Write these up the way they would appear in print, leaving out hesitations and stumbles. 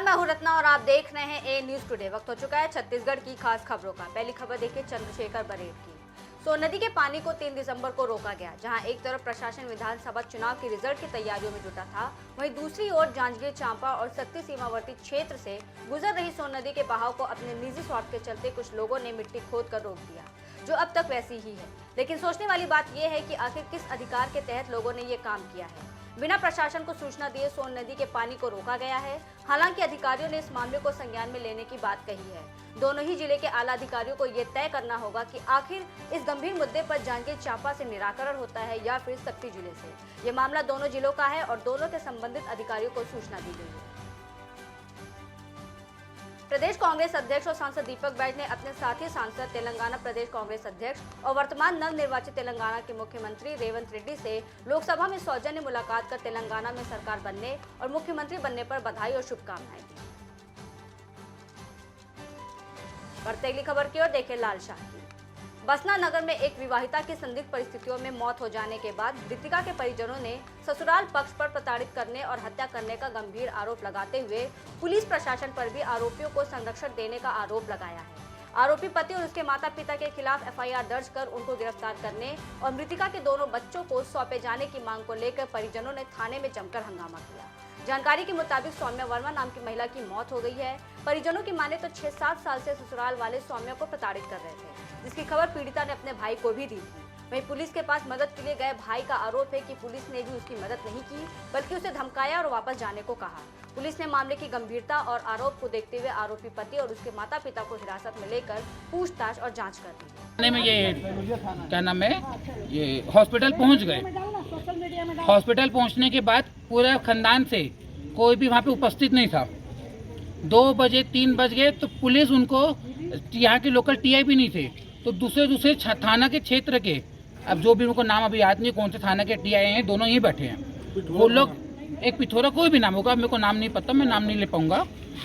मैं हूं रत्ना और आप देख रहे हैं ए न्यूज टुडे। वक्त हो चुका है छत्तीसगढ़ की खास खबरों का। पहली खबर देखिए चंद्रशेखर बरेड की। सोन नदी के पानी को 3 दिसंबर को रोका गया। जहां एक तरफ प्रशासन विधानसभा चुनाव की रिजल्ट की तैयारियों में जुटा था, वहीं दूसरी ओर जांजगीर चांपा और शक्ति सीमावर्ती क्षेत्र से गुजर रही सोन नदी के बहाव को अपने निजी स्वार्थ के चलते कुछ लोगों ने मिट्टी खोद कर रोक दिया, जो अब तक वैसी ही है। लेकिन सोचने वाली बात यह है कि आखिर किस अधिकार के तहत लोगों ने ये काम किया है। बिना प्रशासन को सूचना दिए सोन नदी के पानी को रोका गया है। हालांकि अधिकारियों ने इस मामले को संज्ञान में लेने की बात कही है। दोनों ही जिले के आला अधिकारियों को ये तय करना होगा कि आखिर इस गंभीर मुद्दे पर जांजगीर चांपा से निराकरण होता है या फिर शक्ति जिले से। ये मामला दोनों जिलों का है और दोनों के संबंधित अधिकारियों को सूचना दी गई है। प्रदेश कांग्रेस अध्यक्ष और सांसद दीपक बैज ने अपने साथी सांसद तेलंगाना प्रदेश कांग्रेस अध्यक्ष और वर्तमान नव निर्वाचित तेलंगाना के मुख्यमंत्री रेवंत रेड्डी से लोकसभा में सौजन्य मुलाकात कर तेलंगाना में सरकार बनने और मुख्यमंत्री बनने पर बधाई और शुभकामनाएं दी। बढ़ते अगली खबर की ओर देखें लाल शाह की। बसना नगर में एक विवाहिता की संदिग्ध परिस्थितियों में मौत हो जाने के बाद मृतका के परिजनों ने ससुराल पक्ष पर प्रताड़ित करने और हत्या करने का गंभीर आरोप लगाते हुए पुलिस प्रशासन पर भी आरोपियों को संरक्षण देने का आरोप लगाया है। आरोपी पति और उसके माता पिता के खिलाफ एफआईआर दर्ज कर उनको गिरफ्तार करने और मृतका के दोनों बच्चों को सौंपे जाने की मांग को लेकर परिजनों ने थाने में जमकर हंगामा किया। जानकारी के मुताबिक सौम्या वर्मा नाम की महिला की मौत हो गई है। परिजनों की माने तो 6-7 साल से ससुराल वाले सौम्या को प्रताड़ित कर रहे थे, जिसकी खबर पीड़िता ने अपने भाई को भी दी थी। वहीं पुलिस के पास मदद के लिए गए भाई का आरोप है कि पुलिस ने भी उसकी मदद नहीं की, बल्कि उसे धमकाया और वापस जाने को कहा। पुलिस ने मामले की गंभीरता और आरोप को देखते हुए आरोपी पति और उसके माता पिता को हिरासत में लेकर पूछताछ और जाँच कर दी। में ये क्या नाम है, ये हॉस्पिटल पहुंच गए। हॉस्पिटल पहुंचने के बाद पूरे खानदान से कोई भी वहां पे उपस्थित नहीं था। 2 बजे 3 बज गए तो पुलिस उनको, यहाँ के लोकल टीआई भी नहीं थे, तो दूसरे थाना के क्षेत्र के, अब जो भी उनको नाम अभी याद नहीं कौन से थाना के टीआई हैं, दोनों ही बैठे हैं। वो लोग एक पिथौरा कोई भी नाम होगा, मेरे को नाम नहीं पता, मैं नाम नहीं ले पाऊंगा।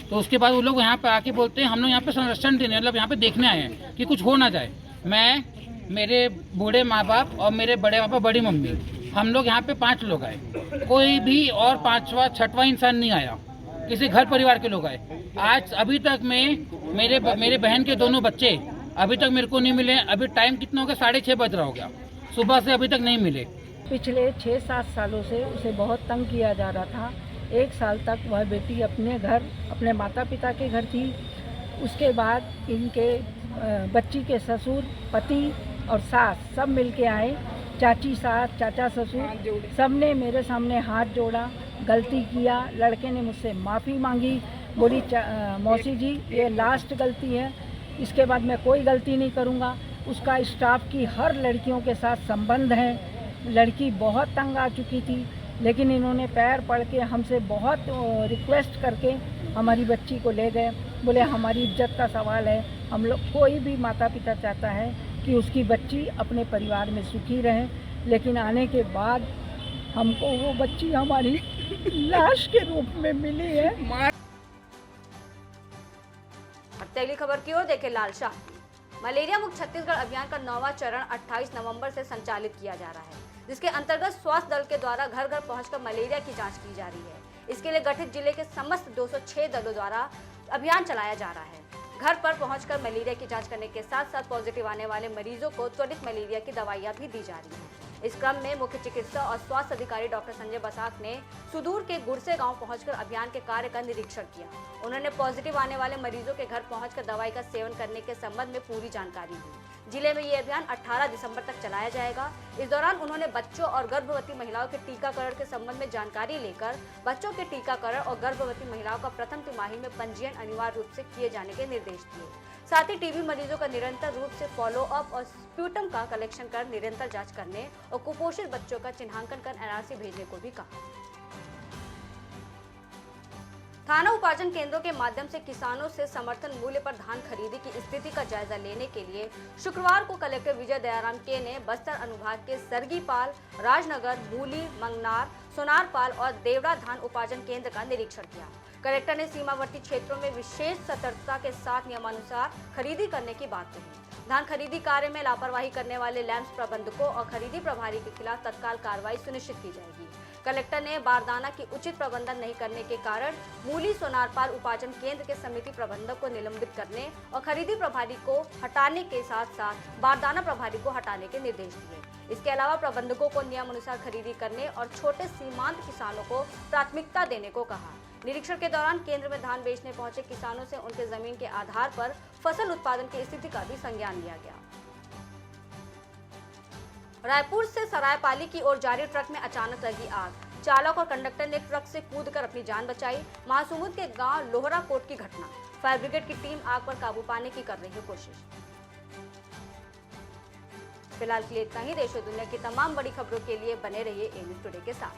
तो उसके बाद वो लोग यहाँ पे आके बोलते हैं हम लोग यहाँ पे संरक्षण देने, मतलब यहाँ पे देखने आए हैं कि कुछ हो ना जाए। मैं, मेरे बूढ़े माँ बाप और मेरे बड़े पापा बड़ी मम्मी, हम लोग यहाँ पे 5 लोग आए। कोई भी और 5वां 6वां इंसान नहीं आया, किसी घर परिवार के लोग आए। आज अभी तक में मेरे बहन के दोनों बच्चे अभी तक मेरे को नहीं मिले। अभी टाइम कितना हो गया, 6:30 बज रहा हो गया, सुबह से अभी तक नहीं मिले। पिछले 6-7 सालों से उसे बहुत तंग किया जा रहा था। 1 साल तक वह बेटी अपने घर, अपने माता पिता के घर थी। उसके बाद इनके बच्ची के ससुर, पति और सास सब मिलके आए। चाची सास, चाचा ससुर सब ने मेरे सामने हाथ जोड़ा, गलती किया। लड़के ने मुझसे माफ़ी मांगी, बोली मौसी जी ये लास्ट गलती है, इसके बाद मैं कोई गलती नहीं करूँगा। उसका स्टाफ की हर लड़कियों के साथ संबंध है। लड़की बहुत तंग आ चुकी थी, लेकिन इन्होंने पैर पड़ के हमसे बहुत रिक्वेस्ट करके हमारी बच्ची को ले गए। बोले हमारी इज्जत का सवाल है, हम लोग, कोई भी माता पिता चाहता है कि उसकी बच्ची अपने परिवार में सुखी रहे। लेकिन आने के बाद हमको वो बच्ची हमारी लाश के रूप में मिली है। अगली खबर की ओर देखें लाल शाह। मलेरिया मुक्त छत्तीसगढ़ अभियान का 9वां चरण 28 नवंबर से संचालित किया जा रहा है, जिसके अंतर्गत स्वास्थ्य दल के द्वारा घर घर पहुंचकर मलेरिया की जांच की जा रही है। इसके लिए गठित जिले के समस्त 206 दलों द्वारा अभियान चलाया जा रहा है। घर पर पहुंचकर मलेरिया की जांच करने के साथ साथ पॉजिटिव आने वाले मरीजों को त्वरित मलेरिया की दवाइयां भी दी जा रही हैं। इस क्रम में मुख्य चिकित्सा और स्वास्थ्य अधिकारी डॉक्टर संजय बसाक ने सुदूर के गुड़से गांव पहुंचकर अभियान के कार्य का निरीक्षण किया। उन्होंने पॉजिटिव आने वाले मरीजों के घर पहुंचकर दवाई का सेवन करने के संबंध में पूरी जानकारी दी। जिले में ये अभियान 18 दिसंबर तक चलाया जाएगा। इस दौरान उन्होंने बच्चों और गर्भवती महिलाओं के टीकाकरण के संबंध में जानकारी लेकर बच्चों के टीकाकरण और गर्भवती महिलाओं का प्रथम तिमाही में पंजीयन अनिवार्य रूप से किए जाने के निर्देश दिए। साथ ही टीबी मरीजों का निरंतर रूप से फॉलो अप और स्प्यूटम का कलेक्शन कर निरंतर जांच करने और कुपोषित बच्चों का चिन्हांकन कर एनआरसी भेजने को भी कहा। थाना उपार्जन केंद्रों के माध्यम से किसानों से समर्थन मूल्य पर धान खरीदी की स्थिति का जायजा लेने के लिए शुक्रवार को कलेक्टर विजय दयाराम के ने बस्तर अनुभाग के सरगीपाल, राजनगर, मूली, मंगनार, सोनारपाल और देवड़ा धान उपार्जन केंद्र का निरीक्षण किया। कलेक्टर ने सीमावर्ती क्षेत्रों में विशेष सतर्कता के साथ नियमानुसार खरीदी करने की बात कही। धान खरीदी कार्य में लापरवाही करने वाले लैंप्स प्रबंधकों और खरीदी प्रभारी के खिलाफ तत्काल कार्रवाई सुनिश्चित की जाएगी। कलेक्टर ने बारदाना की उचित प्रबंधन नहीं करने के कारण मूली सोनारपाल उपार्जन केंद्र के समिति प्रबंधक को निलंबित करने और खरीदी प्रभारी को हटाने के साथ साथ बारदाना प्रभारी को हटाने के निर्देश दिए। इसके अलावा प्रबंधकों को नियमानुसार खरीदी करने और छोटे सीमांत किसानों को प्राथमिकता देने को कहा। निरीक्षण के दौरान केंद्र में धान बेचने पहुंचे किसानों से उनके जमीन के आधार पर फसल उत्पादन की स्थिति का भी संज्ञान लिया गया। रायपुर से सरायपाली की ओर जा रही ट्रक में अचानक लगी आग। चालक और कंडक्टर ने ट्रक से कूदकर अपनी जान बचाई। महासमुंद के गांव लोहरा कोट की घटना। फायर ब्रिगेड की टीम आग पर काबू पाने की कर रही है कोशिश। फिलहाल के लिए इतना ही। देश और दुनिया की तमाम बड़ी खबरों के लिए बने रहिए ए न्यूज़ टुडे के साथ।